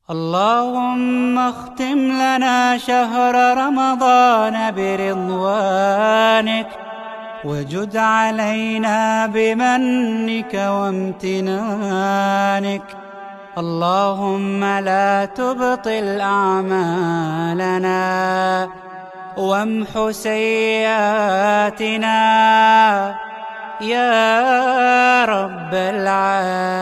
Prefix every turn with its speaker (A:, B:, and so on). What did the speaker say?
A: اللهم اختم لنا شهر رمضان برضوانك، وجد علينا بمنك وامتنانك. اللهم لا تبطل أعمالنا وامح سيئاتنا يا رب العالمين.